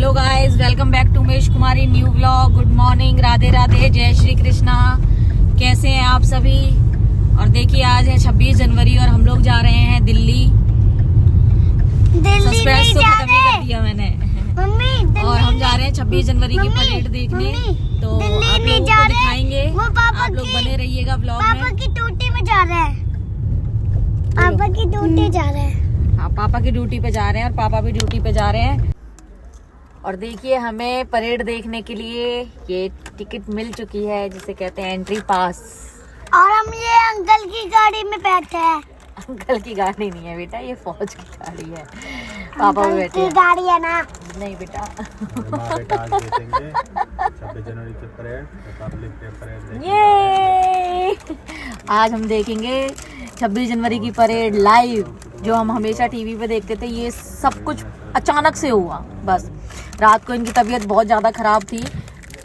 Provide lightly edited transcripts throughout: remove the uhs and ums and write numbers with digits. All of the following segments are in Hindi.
Hello guys, welcome back to Umesh Kumari new vlog. Good morning, Radhe Radhe, जय श्री कृष्णा। कैसे हैं आप सभी? और देखिए आज है 26 जनवरी और हम लोग जा रहे हैं दिल्ली। सस्पेंस तो खत्म ही कर दिया मैंने। और हम जा रहे हैं 26 जनवरी की परेड देखने, तो आप लोगों को दिखाएंगे। आप लोग बने रहिएगा व्लॉग में। पापा की ड्यूटी में जा रहे हैं। पापा की ड्यूटी जा रहे हैं। हाँ, पापा की ड्यूटी पे जा रहे हैं और पापा भी ड्यूटी पे जा रहे हैं। और देखिए हमें परेड देखने के लिए ये टिकट मिल चुकी है, जिसे कहते हैं एंट्री पास। और हम ये अंकल की गाड़ी में बैठे हैं। अंकल की गाड़ी नहीं है बेटा, ये फौज की गाड़ी है। पापा भी बैठे हैं। गाड़ी है ना? नहीं बेटा। 26 जनवरी की परेड, रिपब्लिक डे परेड ये आज हम देखेंगे 26 जनवरी की परेड लाइव, जो हम हमेशा टीवी पे देखते थे। ये सब कुछ अचानक से हुआ। बस रात को इनकी तबीयत बहुत ज्यादा खराब थी,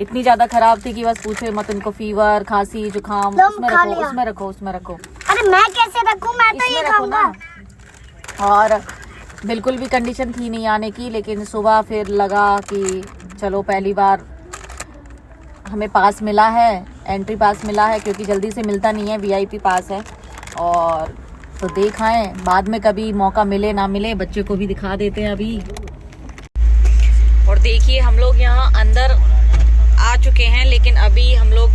इतनी ज्यादा खराब थी कि बस पूछे मत। इनको फीवर, खांसी, जुकाम, उसमें रखो। अरे मैं कैसे रखूं? मैं तो ये खाऊंगा। और बिल्कुल भी कंडीशन थी नहीं आने की, लेकिन सुबह फिर लगा कि चलो पहली बार हमें पास मिला है, एंट्री पास मिला है, क्योंकि जल्दी से मिलता नहीं है, वीआईपी पास है। और तो देख आए, बाद में कभी मौका मिले ना मिले, बच्चे को भी दिखा देते हैं अभी। और देखिए हम लोग यहाँ अंदर आ चुके हैं, लेकिन अभी हम लोग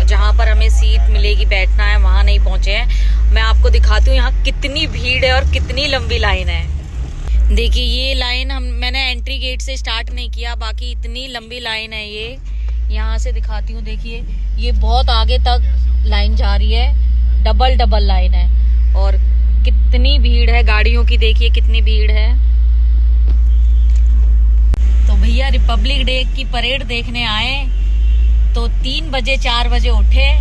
जहाँ पर हमें सीट मिलेगी बैठना है वहाँ नहीं पहुँचे हैं। मैं आपको दिखाती हूँ यहाँ कितनी भीड़ है और कितनी लंबी लाइन है। देखिए ये लाइन मैंने एंट्री गेट से स्टार्ट नहीं किया, बाकी इतनी लंबी लाइन है ये। यहाँ से दिखाती हूँ, देखिए ये बहुत आगे तक लाइन जा रही है, डबल लाइन है। और कितनी भीड़ है गाड़ियों की, देखिए कितनी भीड़ है। तो भैया रिपब्लिक डे की परेड देखने आए तो 3 बजे 4 बजे उठे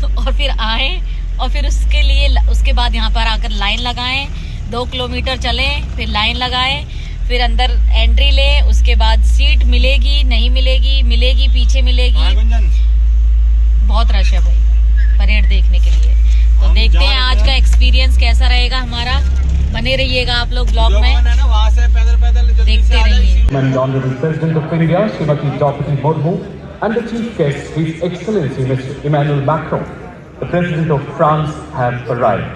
और फिर आए, और फिर उसके बाद यहाँ पर आकर लाइन लगाएं, 2 किलोमीटर चले, फिर लाइन लगाएं, फिर अंदर एंट्री ले, उसके बाद सीट मिलेगी नहीं मिलेगी पीछे मिलेगी। बहुत रश है भाई परेड देखने के लिए। तो देखते हैं आज का एक्सपीरियंस कैसा रहेगा हमारा। बने रहिएगा आप लोग ब्लॉग में, देखते रहिए। Honorable President of India, Srimati Draupadi Murmu, and the chief guest, His Excellency Mr. Emmanuel Macron, the President of France, have arrived.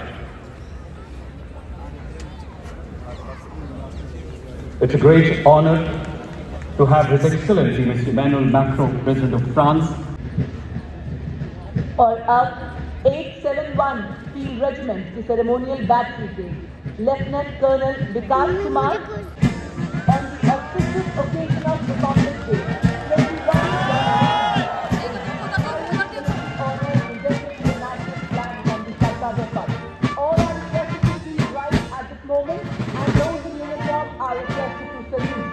It's a great honor to have His Excellency Mr. Emmanuel Macron, President of France. और अब 871 Field Regiment की ceremonial battery के Lieutenant Colonel Vikas Kumar on the auspicious occasion of Republic Day 21 honor presenting the national flag on the Kartavya Path. All are requested to be right at this moment, and those in uniform are requested to salute.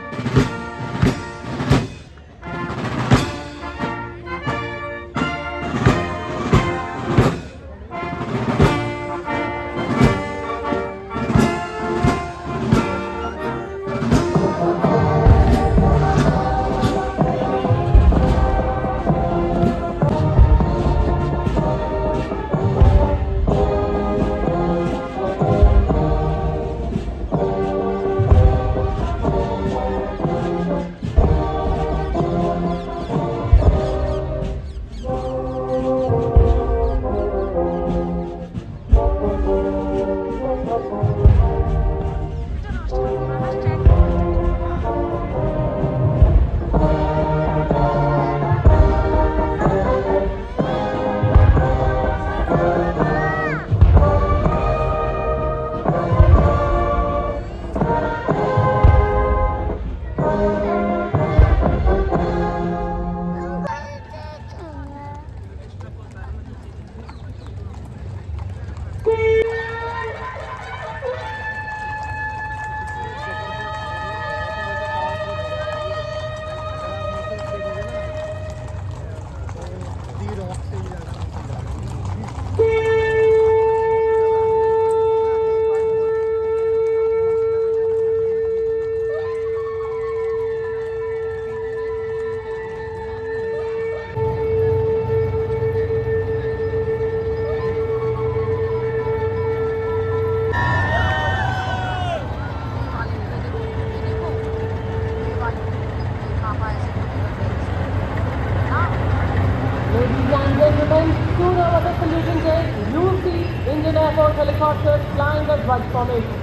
commence soon over the collision day, you will see Indian Air Force helicopters flying the Dwaj formation.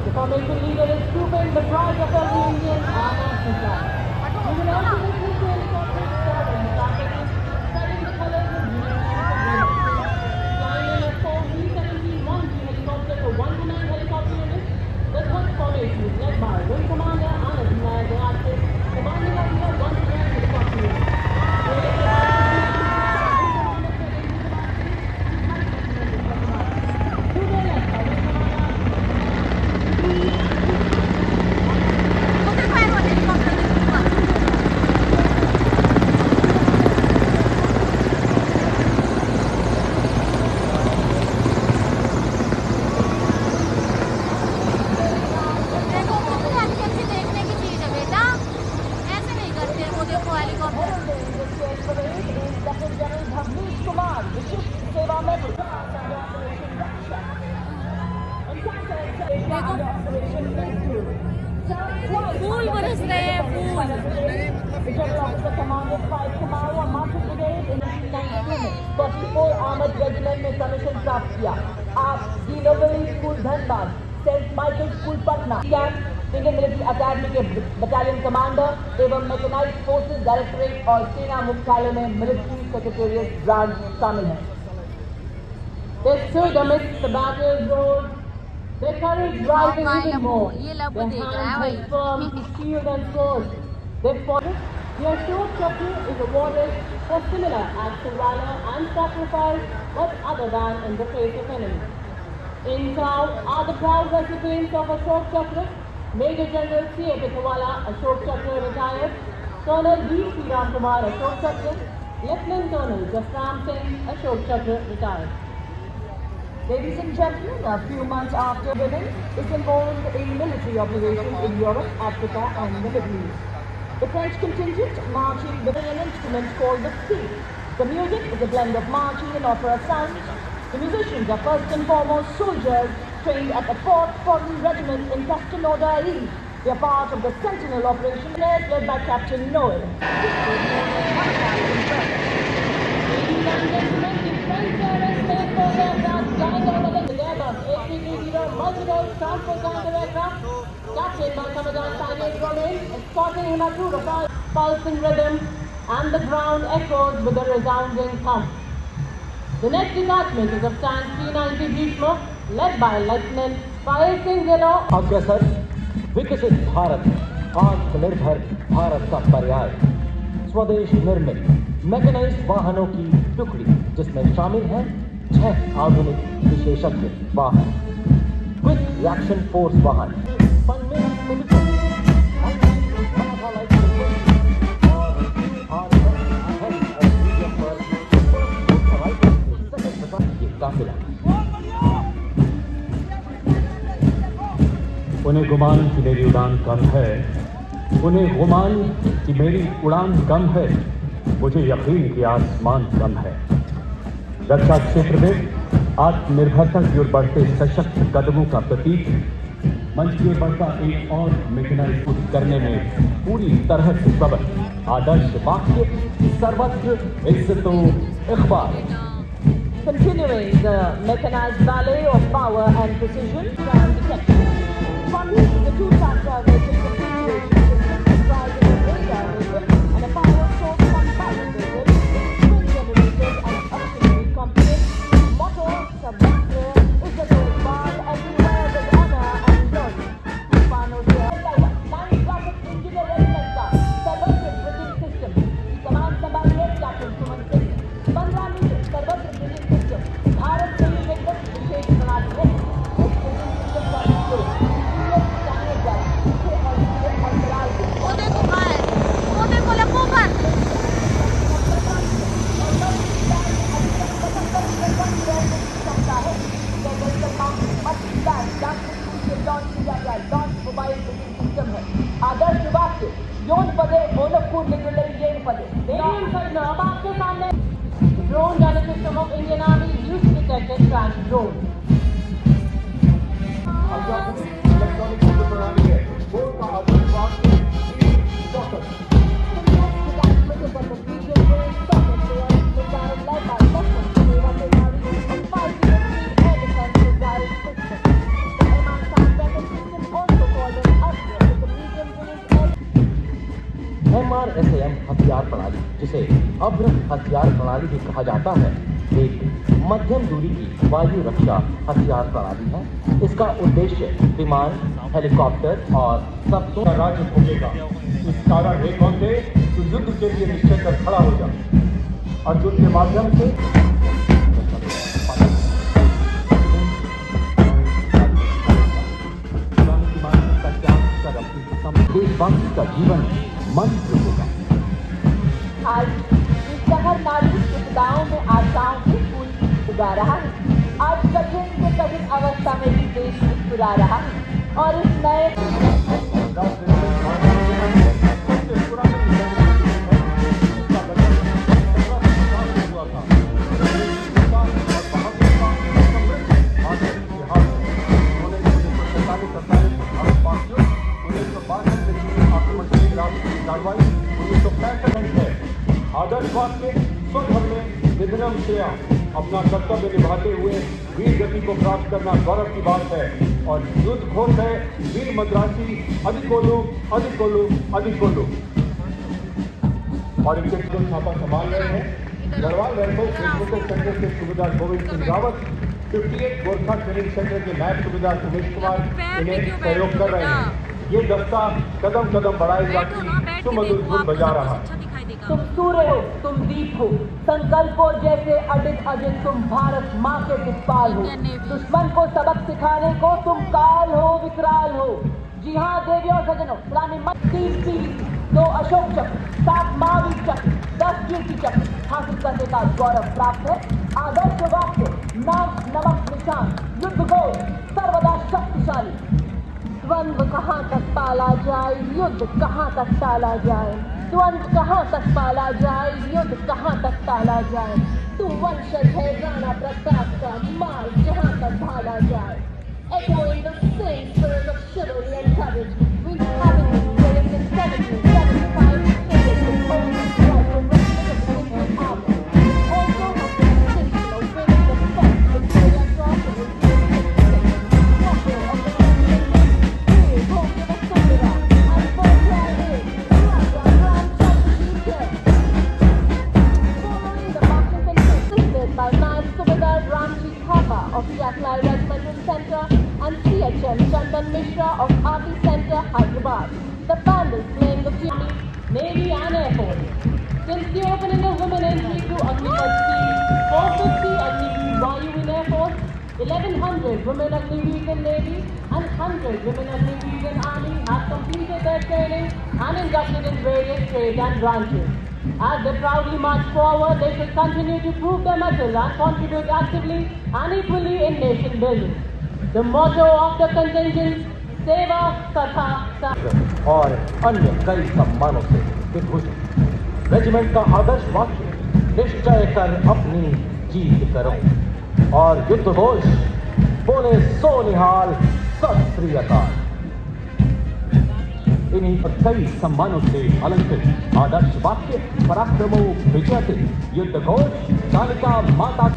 The formation leader is trooping the pride of every Indian, our national flag. You will also witness the helicopters soaring, rapidly spreading the colors of union and surrender. Flying in a 4B-17-1G helicopter for 1 to 9 helicopter units, the Dwaj formation is led by Wing Commander Anand Nair Dayate, commanding officer 1 to 9 helicopter unit. देखो बहुत अच्छी अच्छी देखने की चीज है बेटा, ऐसे नहीं करते वो, देखो हेलीकॉप्टर। देखो फूल बरस रहे हैं, फूल। आर्मर्ड रेजिमेंट में कमीशन प्राप्त किया। आप the Nobel school Dhanbad, Saint Michael school Patna, Indian military academy के बटालियन कमांडर एवं मैकेनाइज्ड फोर्सेस डायरेक्टरेट और सेना मुख्यालय में मिलिट्री सेक्रेटेरिएट ब्रांच शामिल है। They stood amidst the battle road, their courage rising even more. Their hands held firm, shield and sword. They fought. The Ashok Chakra is awarded for similar acts of valor and sacrifice, but other than in the face of enemy. In crowd are the proud recipients of Ashok Chakra, Major General C.A. Pittawala, Ashok Chakra retired, Colonel D. P. Ram Kumar, Ashok Chakra, Lieutenant Colonel Jasram Singh, Ashok Chakra retired. Ladies and gentlemen, a few months after women is involved in military operations in Europe, Africa and the Middle East. The French contingent marching with an instrument called the flute. The music is a blend of marching and opera sounds. The musicians are first and foremost soldiers trained at the 4th Foreign Regiment in Castelnaudary. They are part of the Sentinel operation led by Captain Noel. Ladies and gentlemen, the French aerospace program has flying over the Airbus A320 multi-role transport counter aircraft. Captain Commandant Saeed Romain escorting him through the pulsing rhythm and the ground echoes with a resounding thump. The next detachment is of tank P-90 Bhishma, led by Lieutenant Fahir Singh Zeno. अग्रसर विकसित भारत, आत्मनिर्भर भारत का पर्याय, स्वदेश निर्मित मैकेनाइज्ड वाहनों की टुकड़ी जिसमें शामिल है 6 आधुनिक विशेषज्ञ वाहन, क्विक रिएक्शन फोर्स वाहन, उन्हें गुमान कि मेरी उड़ान कम है, उन्हें गुमान कि मेरी उड़ान कम है, मुझे यकीन कि आसमान कम है। रक्षा क्षेत्र में आत्मनिर्भरता की ओर बढ़ते सशक्त कदमों का प्रतीक मंच की ओर बढ़ता एक और मैकेनाइज्ड करने में पूरी तरह से सबल आदर्श वाक्य सर्वत्र इज्जतो Iqbal. Continuing the mechanized ballet of power and precision and detection. Funding the two-track vibration configuration system comprising a radar vehicle and a power source pump-powered vehicle with twin generators and auxiliary components. Motto, Sabbathra, Izzato Iqbal, everywhere with honor and glory. Final share. 9 rocket engineer regiment का सर्वत्र bridging system. Command संभालिए Captain Suman Singh. 15 मीटर सर्वत्र bridging system. भारत के लिए एक विशेष प्रणाली है। इस bridging system का उपयोग वो देखो कहाँ है, वो देखो लपो पर। आदर्श वाक्य योन पदे ओनकपुर निकले येन पदे। अब आपके सामने drone gunner system of Indian Army used to detect and track drones. The next detachment is of the region range socket led by MRSAM हथियार प्रणाली, जिसे अभ्र हथियार प्रणाली भी कहा जाता है, एक मध्यम दूरी की वायु रक्षा हथियार प्रणाली है। इसका उद्देश्य विमान, हेलीकॉप्टर और सब का राज्य भोगेगा। इस कारण हे कौंते, तू युद्ध के लिए निश्चय कर खड़ा हो जा। अर्जुन के माध्यम से देशवासी का जीवन मंत्र होगा। आज इस शहर नागरिक विपदाओं में आशाओं के फूल उगा रहा है। आज कठिन से कठिन अवस्था में भी देश मुस्कुरा रहा है और इस नए आदर्शवाद के स्वधर्म में निधनम श्रेया अपना कर्तव्य निभाते हुए वीर गति को प्राप्त करना गौरव की बात है। और युद्ध घोष है वीर मद्रासी अधिकोलू अधिकोलू अधिकोलू। और इनके जो छापा संभाल रहे हैं गढ़वाल रैंफोर्स रिक्रूटमेंट सेंटर के सूबेदार गोविंद सिंह रावत, 58 गोरखा ट्रेनिंग सेंटर के नायब सूबेदार उमेश कुमार इन्हें सहयोग कर रहे हैं। ये दस्ता कदम कदम बढ़ाई जाती सुमधुर धुन बजा रहा है। तुम सूर्य हो, तुम दीप हो, संकल्पों जैसे अडिग अजित, तुम भारत माँ के दिक्पाल हो। दुश्मन को सबक सिखाने को तुम काल हो, विकराल हो। जी हाँ देवी और सजनों, रानी मत 3 पीली, 2 अशोक चक्र, 7 महावीर चक्र, 10 कीर्ति चक्र हासिल करने का गौरव प्राप्त है। आदर्श वाक्य, नाम नमक निशान, युद्ध गोल, सर्वदा शक्तिशाली। द्वंद्व कहाँ तक पाला जाए, युद्ध कहाँ तक टाला जाए। द्वंद्व कहाँ तक पाला जाए, युद्ध कहाँ तक टाला जाए। तू वंशज है राणा प्रताप का, माल जहाँ तक भाला जाए। Echoing the same spirit of chivalry and courage, we haven't been raised in 1775 with only right and respect in the army. Also have the distinction of winning the fight with Victoria Cross and Walker of the United Home to the Sandra, and for by Knight Subedar Ramji Thapa of Jatlai Regimental Center and CHM Chandan Mishra of RT Center, Hyderabad. The band is playing the tune Navy and Air Force. Since the opening of women entry to Agnipath Scheme, 450 Agniveer Vayu in Air Force, 1100 women Agniveers in Navy and 100 women Agniveers in Army have completed their training and inducted in various trades and branches. As they proudly march forward, they shall continue to prove their mettle and contribute actively and equally in nation building. The motto of the contingent, Seva Katha Sa. और अन्य कई सम्मानों से विभूषित। रेजिमेंट का आदर्श वाक्य, निश्चय कर अपनी जीत करो। और युद्ध घोष, बोले सो निहाल, सत श्री अकाल। इन्हीं पर कई सम्मानों से अलंकृत आदर्श वाक्य, पराक्रमो विजयते, युद्ध घोष, कालिका माता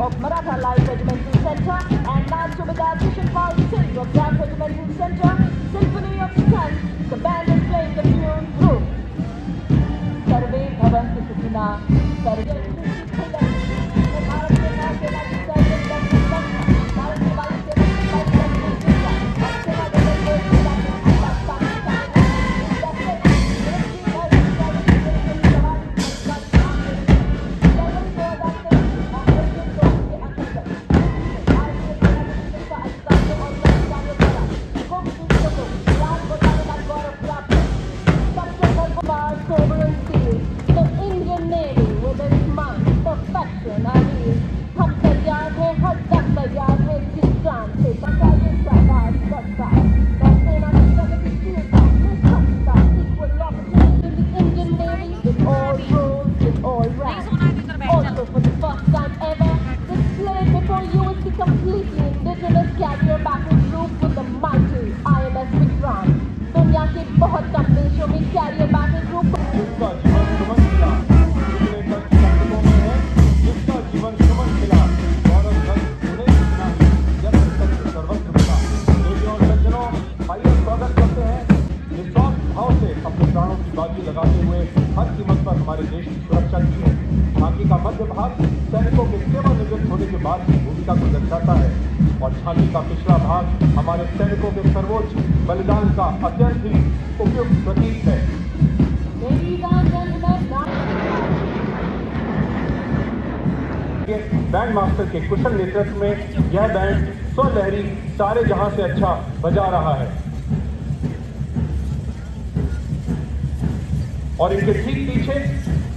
of Maratha Light Regimental Center and Knight Subedar Kishan Pal Singh of Jack Regimental Center, Symphony of Strength, the band is playing the tune through. Sarve Bhavantu Sukhina, Sarve इसका जीवन समझ मिला, इसने कष्ट सुरक्षा की है। झांकी का मध्य भाग सैनिकों के सेवानिवृत्त होने के बाद की भूमिका को दर्शाता है और झांकी का पिछला भाग हमारे सैनिकों के सर्वोच्च बलिदान का अत्यंत ही उपयुक्त प्रतीक है। बैंड मास्टर के कुशल नेतृत्व में यह बैंड स्वलहरी सारे जहां से अच्छा बजा रहा है और इनके ठीक पीछे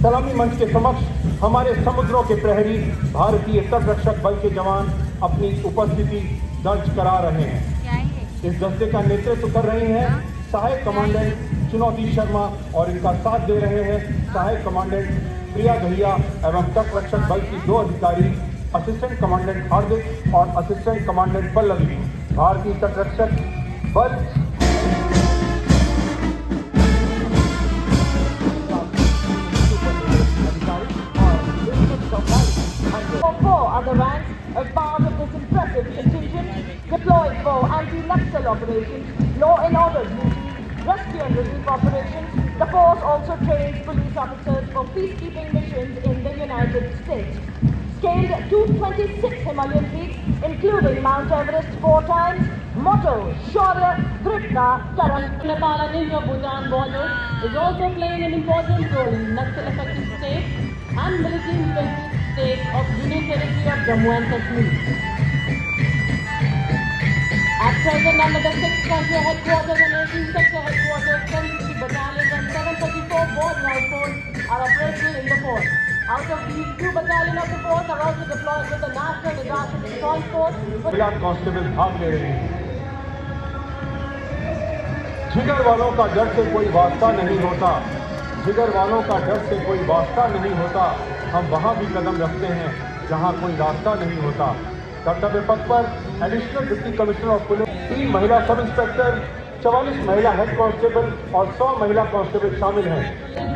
सलामी मंच के समक्ष हमारे समुद्रों के प्रहरी भारतीय तटरक्षक बल के जवान अपनी उपस्थिति दर्ज करा रहे हैं। इस दस्ते का नेतृत्व कर रही हैं सहायक कमांडेंट चुनौती शर्मा और इनका साथ दे रहे हैं सहायक कमांडेंट प्रिया दहिया एवं तटरक्षक बल की 2 अधिकारी असिस्टेंट कमांडेंट हार्दिक और असिस्टेंट कमांडेंट पल्लवी। भारतीय तटरक्षक बल Other ranks as part of this impressive contingent deployed for anti-Naxal operations, law and order duties, rescue and relief operations. The force also trains police officers for peacekeeping missions in the United States. Scaled 226 Himalayan peaks, including Mount Everest 4 times. Motto: Shaurya, Dhrita, Karan. Nepal and India-Bhutan border is also playing an important role in Naxal-affected states and military-infested state of Union Territory of Jammu and Kashmir. At present, under the 6th Sector Headquarters and 18th Sector Headquarters, 1050 battalions and 734 border outposts are operational in the force. Out of these, 2 battalions of the force are also deployed with the National Disaster Response Force. महिला कांस्टेबल भाग ले रही हैं। जिगर वालों का डर से कोई वास्ता नहीं होता, जिगर वालों का डर से कोई वास्ता नहीं होता। हम वहां भी कदम रखते हैं जहां कोई रास्ता नहीं होता। कर्तव्य पथ पर additional deputy commissioner of police, 3 महिला सब इंस्पेक्टर, 44 महिला हेड कांस्टेबल और 100 महिला कांस्टेबल शामिल हैं।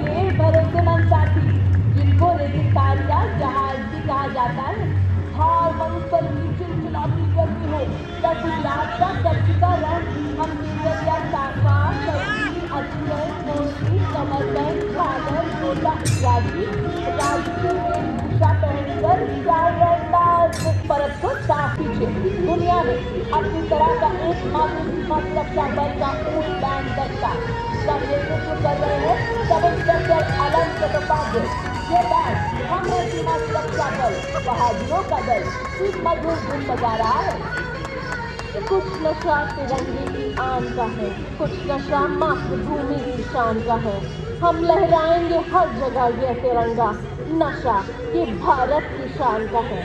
ये भरोसेमंद साथी जिनको रेगिस्तान का जहाज भी कहा जाता है, हार मंच पर चिलचिलाती गर्मी हो या गुजरात का दर्शिका रंग, हम नीरज या साफा अजगर मोती कमरबंद चादर कोटा इत्यादि राजकीय वेशभूषा पहनकर परत को साफ पीछे दुनिया में अपनी तरह का एकमात्र सीमा सुरक्षा बल का ऊंट बैंड दस्ता का नेतृत्व कर रहे हैं सब इंस्पेक्टर अलम चट्टोपाध्याय। ये बैंड हमें सीमा सुरक्षा बल बहादुरों का दल एक मधुर धुन बजा रहा है। कुछ नशा तिरंगे की आन का है, कुछ नशा मातृभूमि की शान का है। हम लहराएंगे हर जगह ये तिरंगा, नशा ये भारत की शान का है।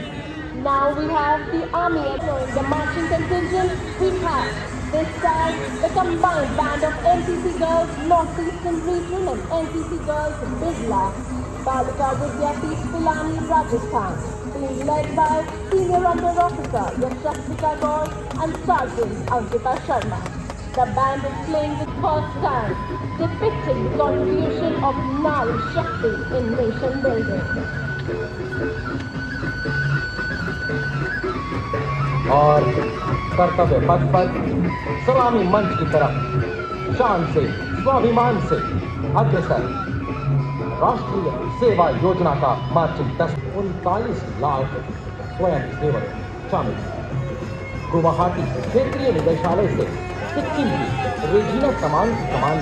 Now we have the army entering the marching contingent. We have this time the combined band of NCC girls Northeastern Region and NCC girls Bidla, Balika Vidyapeeth Pilani, Rajasthan, being led by Senior Under Officer Yashasvika Gaur and Sergeant Ankita Sharma. The band is playing with first time, depicting the contribution of Nari Shakti in nation building. और कर्तव्य पथ पर सलामी मंच की तरफ शान से स्वाभिमान से अग्रसर राष्ट्रीय सेवा योजना का मार्चिंग दस्त 39 लाख स्वयं सेवक शामिल। गुवाहाटी क्षेत्रीय निदेशालय से सिक्किम की रेजिना कमान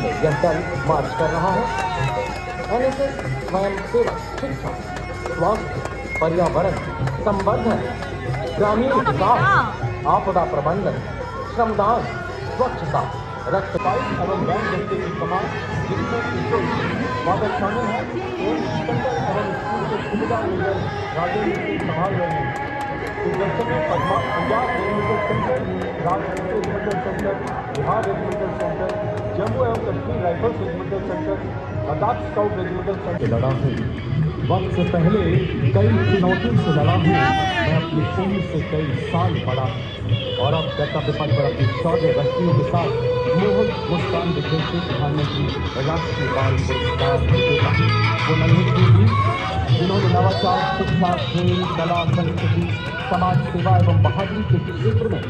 में यह दल मार्च कर रहा है। NSS स्वयं सेवक शिक्षा, स्वास्थ्य, पर्यावरण, संवर्धन, ग्रामीण विकास, आपदा प्रबंधन, श्रमदान, स्वच्छता, रक्तदान एवं बैंड दस्ते की कमान जिसमें स्वागत शामिल है एवं सेंटर एवं स्कूल के सुविधा मेजर राजेंद्र सिंह संभाल रहे हैं। इस दस्ते में Punjab regimental centre, Rajasthan regimental centre, Bihar regimental centre, Jammu एवं Kashmir rifles regimental centre, Ladakh scout regimental centre लड़ा हूँ। वक्त से पहले कई चुनौतियों से लड़ा हूँ। मैं अपनी उम्र से कई साल बड़ा और अब कर्तव्य पथ पर अपनी शौर्य रस्तियों के साथ मोहक मुस्कान दिखाते प्रधानमंत्री राष्ट्रीय बाल पुरस्कार विजेता वो नन्ही थी जिन्होंने नवाचार, शिक्षा, खेल, कला, संस्कृति, समाज सेवा एवं बहादुरी के क्षेत्र में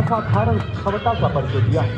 असाधारण क्षमता का परिचय दिया है।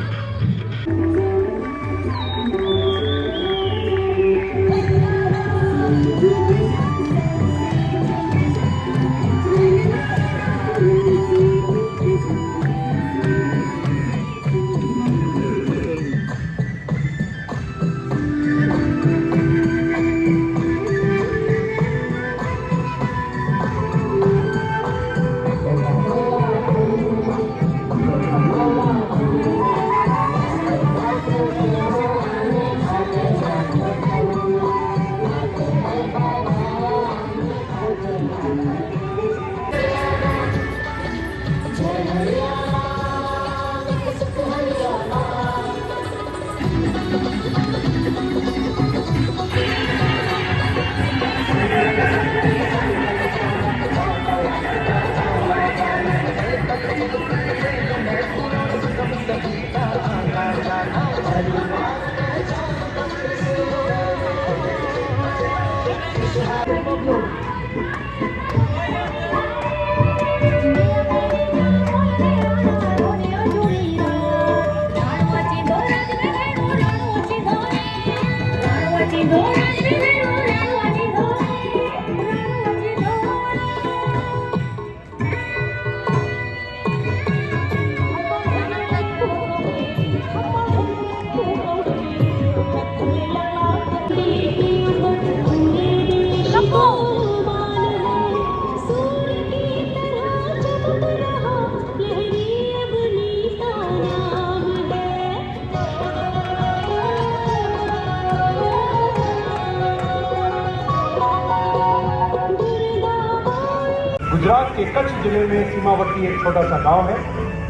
गुजरात के कच्छ जिले में सीमावर्ती एक छोटा सा गांव है।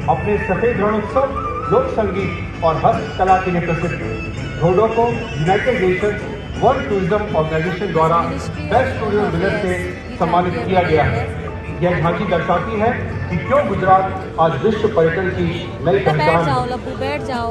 अपने सफेद रणोत्सव, लोक संगीत और हस्तकला के लिए प्रसिद्ध ढोडो को united nations world tourism organisation द्वारा बेस्ट टूरिज्म विलेज से सम्मानित किया गया है। यह झांकी दर्शाती है कि क्यों गुजरात आज विश्व पर्यटन की नई बैठ पहचान जाओ लप्पू, बैठ जाओ।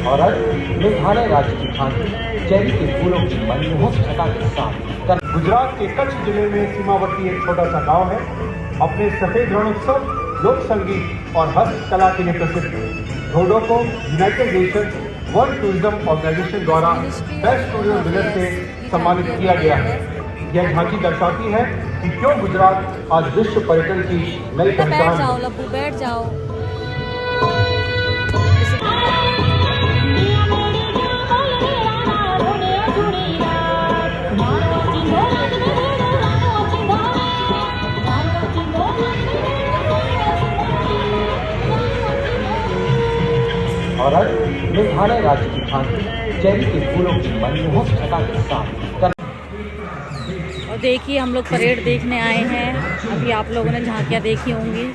और अब मेघालय राज्य की झांकी चेरी के फूलों की मनमोहक छटा के साथ गुजरात के कच्छ जिले में सीमावर्ती एक छोटा सा गांव है। अपने सफेद रणोत्सव, लोक संगीत और हस्तकला के लिए प्रसिद्ध ढोडो को united nations world tourism organisation द्वारा बेस्ट टूरिज्म विलेज से सम्मानित किया गया है। यह झांकी दर्शाती है कि क्यों गुजरात आज विश्व पर्यटन की नई बैठ पहचान जाओ लप्पू, बैठ जाओ। और अब मेघालय राज्य की झांकी चेरी के फूलों की मनमोहक छटा के साथ और देखिए हम लोग परेड देखने आए हैं। अभी आप लोगों ने झांकियाँ देखी होंगी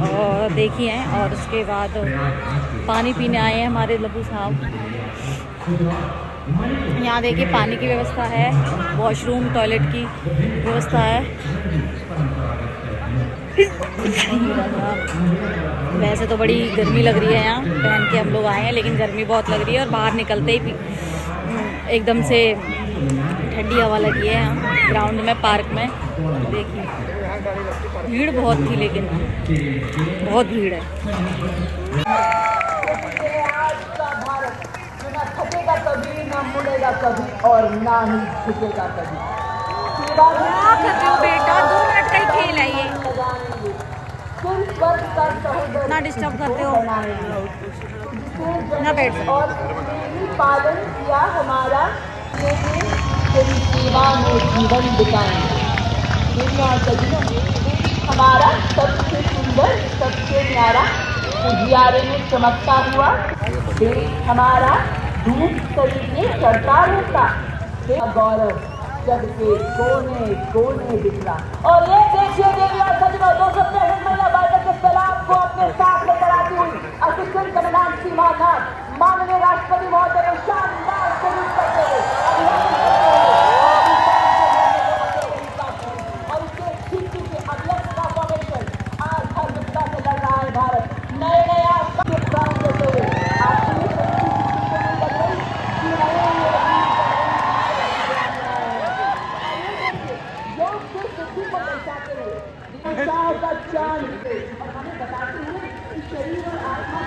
और देखी हैं, और उसके बाद पानी पीने आए हैं हमारे लप्पू साहब। यहाँ देखिए पानी की व्यवस्था है, वॉशरूम टॉयलेट की व्यवस्था है। वैसे तो बड़ी गर्मी लग रही है, यहाँ पहन के हम लोग आए हैं, लेकिन गर्मी बहुत लग रही है और बाहर निकलते ही एकदम से ठंडी हवा लगी है। यहाँ ग्राउंड में, पार्क में देखिए भीड़ बहुत थी, लेकिन बहुत भीड़ है। आज का भारत जो ना थकेगा कभी, ना मुड़ेगा कभी और ना ही झुकेगा कभी। क्या कर रहे हो बेटा, 2 मिनट का ही खेल है ये, ना डिस्टर्ब करते हो ना, बैठ जाओ। और पालन किया हमारा, तेरी सेवा में जीवन बिताएंगे। हमारा सबसे सुंदर, सबसे प्यारा उजियारे में चमकता हुआ देश हमारा धूप तरीके चढ़ता रहता, गौरव जग के कोने कोने बिखरा। और ये देखिए देवी और सज्जनों, 265 महिला बाइकर के सलाम को अपने साथ लेकर आती हुई असिस्टेंट कमांडेंट सीमा नाथ माननीय राष्ट्रपति महोदय को शानदार सल्यूट करते हुए और इसके ठीक पीछे अध्यक्ष का फॉर्मेशन आज हर मुद्दा से लड़ रहा है भारत। नए नए काम करते हुए का चांद और हमें बताते हैं कि शरीर और आत्मा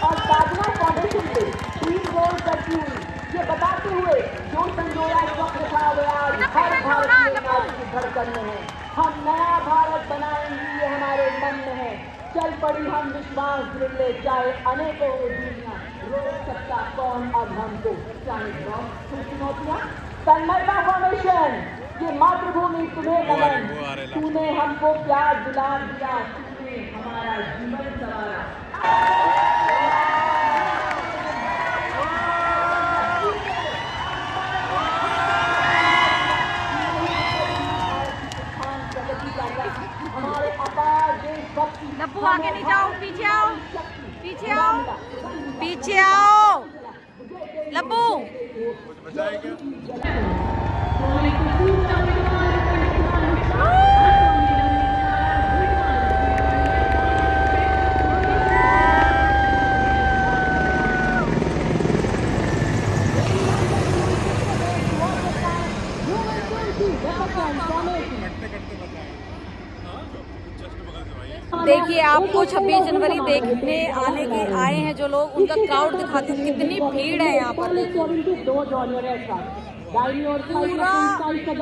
और साधना फाउंडेशन से 3 गोल करती हुई ये बताते हुए जो संजोया स्वप्न था वे आज हर भारतीय नारी की धड़कन में है। हम नया भारत बनाएंगे, ये हमारे मन में है। चल पड़ी हम विश्वास दृढ़, चाहे अनेकों दुनिया रोक सकता कौन अब हमको, चाहे बहुत चुनौतियां। तन्मयता फॉर्मेशन, ये मातृभूमि तुम्हें नमन, तूने हमको प्यार दिला दिया, तूने हमारा जीवन संवारा। हमारे अपार देशभक्ति। लप्पू आगे नहीं जाओ, पीछे आओ, पीछे आओ, पीछे आओ। लब्बू देखिए आपको 26 जनवरी देखने आए हैं जो लोग, उनका क्राउड दिखाते हैं, कितनी भीड़ है यहाँ पर। पूरा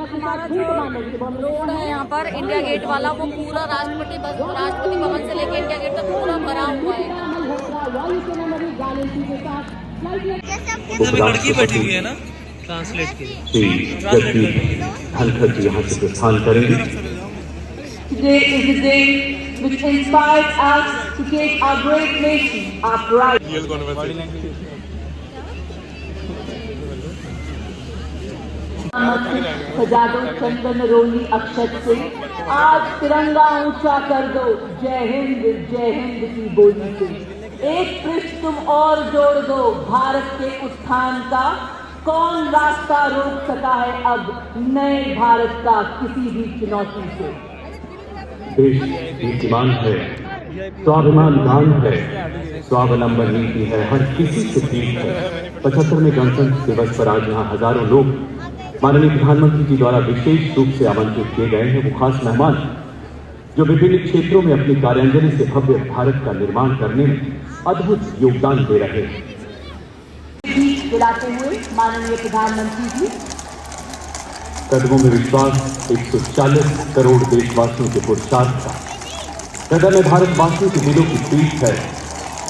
हमारा जो रोड है यहाँ पर इंडिया गेट वाला, वो पूरा राष्ट्रपति भवन से लेकर इंडिया गेट तक पूरा भरा हुआ है। लड़की बैठी हुई है ना ट्रांसलेट की। धनखड़ जी यहाँ से प्रस्थान करेंगे। Today is the day which inspires us to take our great nation upright. सजा दो चंदन रोली अक्षत से, आज तिरंगा ऊंचा कर दो जय हिंद की बोली से। एक पृष्ठ तुम और जोड़ दो भारत के उत्थान का, कौन रास्ता रोक सका है अब नए भारत का किसी भी चुनौती से। देश नीतिमान है, स्वाभिमान गान है, स्वावलंबन नीति है, हर किसी से ठीक है। 75वें गणतंत्र दिवस पर आज यहाँ हजारों लोग माननीय प्रधानमंत्री जी द्वारा विशेष रूप से आमंत्रित किए गए हैं। वो खास मेहमान जो विभिन्न क्षेत्रों में अपनी कार्यांजलि से भव्य भारत का निर्माण करने में अद्भुत योगदान दे रहे हैं। दिलाते हुए माननीय प्रधानमंत्री जी कदमों में विश्वास 140 करोड़ देशवासियों के पुरुषार्थ का, हृदय में भारतवासियों के दिलों की पीठ है।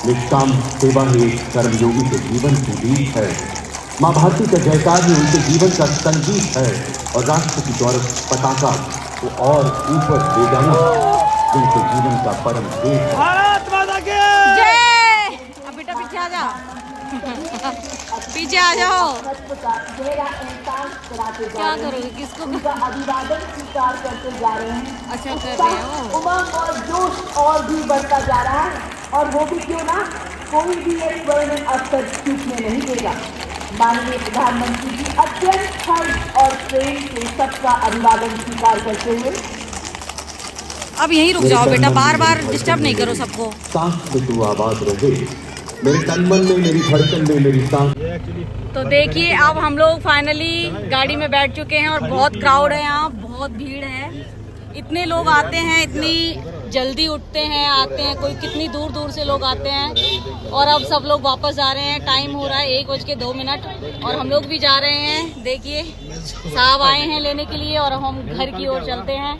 निष्काम सेवा ही एक कर्मयोगी के जीवन की रीत है। माँ भारती का जयकार ही उनके जीवन का संगीत है और राष्ट्र की गौरव पताका को और ऊपर ले जाना जिनके जीवन का परम ध्येय है। भारत माता की जय। अब बेटा पीछे आ जा, पीछे आ जाओ। क्या करोगे, किसको अभिवादन स्वीकार करते जा रहे हैं। अच्छा कर रहे हो। उमंग और जोश और भी बढ़ता जा रहा है, और वो भी क्यों ना, कोई भी एक स्वर्णिम अवसर चूकने नहीं देगा। माननीय प्रधानमंत्री जी अत्यंत हर्ष और प्रेम से सबका अभिवादन स्वीकार करते हुए। अब यहीं रुक जाओ बेटा, बार बार डिस्टर्ब नहीं करो सबको। सांस में तू आबाद रहे, मेरे तन मन में, मेरी धड़कन में, मेरी सांस। तो देखिए अब हम लोग फाइनली गाड़ी में बैठ चुके हैं और बहुत क्राउड है यहाँ, बहुत भीड़ है। इतने लोग आते हैं, इतनी जल्दी उठते हैं, आते हैं, कोई कितनी दूर दूर से लोग आते हैं। और अब सब लोग वापस जा रहे हैं, टाइम हो रहा है 1:02 और हम लोग भी जा रहे हैं। देखिए साहब आए हैं लेने के लिए और हम घर की ओर चलते हैं।